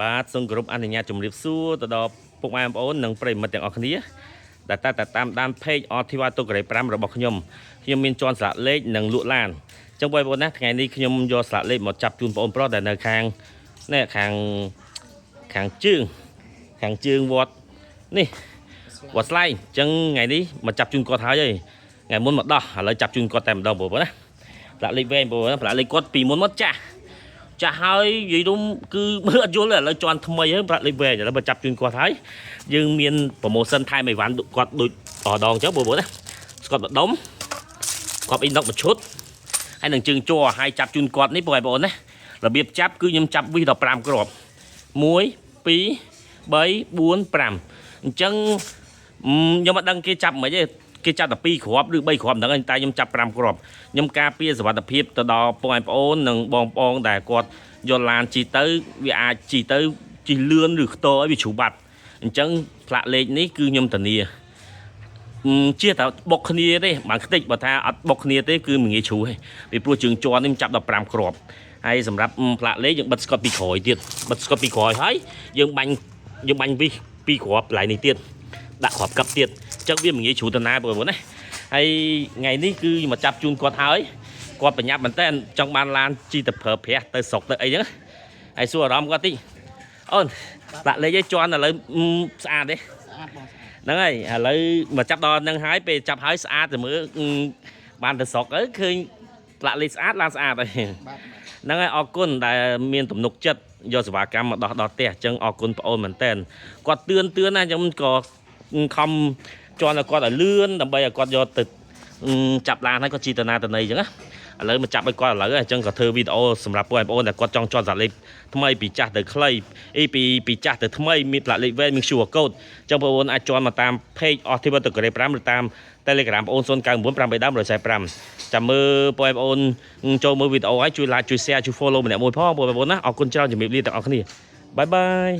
បាទសូមគោរពអនុញ្ញាតជំរាបសួរទៅដល់ពុកម៉ែបងប្អូននិងប្រិយមិត្តទាំងអស់គ្នាដែលតាមដាន page អធិវ៉ាតុកេ5របស់ខ្ញុំមានជាន់ស្លាកលេខនិងលក់ឡានអញ្ចឹងបងប្អូនណាថ្ងៃនេះខ្ញុំយកស្លាកលេខមកចាប់ជូនបងប្អូនប្រុសដែលនៅខាងនេះខាងជើងវត្តនេះវត្តស្លែងអញ្ចឹងថ្ងៃនេះមកចាប់ជូនគាត់ហើយថ្ងៃមុនមកដោះឥឡូវចាប់ជូនគាត់តែម្ដងបងប្អូនណាស្លាកលេខវែងបងប្អូនស្លាកលេខគាត់ពីមុនមកចាស់ហើយនិយាយរួមគឺមើលអត់យល់ទេឥឡូវជន់ថ្មីហើយប្រាក់លេខវែងឥឡូវបើចាប់ជូនគាត់ហើយយើងមានប្រូម៉ូសិនថែមអីវ៉ាន់គាត់ដូចដងអញ្ចឹងបងប្អូនណាស្កត់បដុំគាត់អ៊ីណុកមួយឈុតហើយនឹងជើងជ័រហើយចាប់ជូនគាត់នេះបងប្អូនណារបៀបចាប់គឺខ្ញុំចាប់វិស15គ្រាប់1 2 3 4 5អញ្ចឹងខ្ញុំមិនដឹងគេចាប់មិនទេគេចាប់តែ2គ្រាប់ឬ3គ្រាប់ហ្នឹងតែខ្ញុំចាប់5គ្រាប់ខ្ញុំការពារសុវត្ថិភាពទៅដល់បងប្អូននិងបងប្អូនដែលគាត់យកឡានជីទៅវាអាចជីទៅជីលឿនឬខ្ទរឲ្យវាជ្រុះបាត់អញ្ចឹងផ្លាកលេខនេះគឺខ្ញុំធានាជាតែបុកគ្នាទេបានខ្ទេចបើថាអត់បុកគ្នាទេគឺមិនងាយជ្រុះទេពីព្រោះជើងជ័រនេះខ្ញុំចាប់ដល់5គ្រាប់ហើយសម្រាប់ផ្លាកលេខយើងបិទស្កុតពីក្រោយទៀតបិទស្កុតពីក្រោយហើយយើងបាញ់វិស2គ្រាប់កន្លែងនេះទៀតដាក់គ្រាប់កັບទៀតអញ្ចឹងវាមិនងាយជ្រុះទៅណាបងប្អូនណាហើយថ្ងៃនេះគឺមកចាប់ជូនគាត់ហើយគាត់ប្រញាប់មែនតើចង់បានឡានជីទៅប្រើប្រាស់ទៅស្រុកទៅអីហ្នឹងហើយសួរអារម្មណ៍គាត់តិចអូនដាក់លេខឲ្យជន់ឥឡូវស្អាតទេហ្នឹងហើយឥឡូវមកចាប់ដល់ហ្នឹងហើយពេលចាប់ហើយស្អាតទៅមើលបានទៅស្រុកឃើញផ្លាកលេខស្អាតឡានស្អាតហើយហ្នឹងហើយអរគុណដែលមានទំនុកចិត្តយកសេវាកម្មមកដោះដល់ផ្ទះអញ្ចឹងអរគុណបងអូនមែនតើគាត់ទឿនណាអញ្ចឹងក៏ខំជន់ឲ្យគាត់ឲ្យលឿនដើម្បីឲ្យគាត់យកទៅចាប់ឡានហើយគាត់ជីតាណាតន័យអញ្ចឹងណាឥឡូវមកចាប់ឲ្យគាត់ឥឡូវអញ្ចឹងក៏ធ្វើវីដេអូសម្រាប់បងប្អូនដែលគាត់ចង់ជន់សាលេខថ្មីពីចាស់ទៅខ្លីពីចាស់ទៅថ្មីមានផ្លាកលេខវែងមាន QR code អញ្ចឹងបងប្អូនអាចជន់មកតាម page អធិវត្តកេរ5ឬតាម Telegram បងប្អូន099 83045ចាំមើលបងប្អូនចូលមើលវីដេអូហើយជួយ like ជួយ share ជួយ follow ម្នាក់មួយផងបងប្អូនណាអរគុណច្រើនជំរាបលាទាំងអស់គ្នាបាយបាយ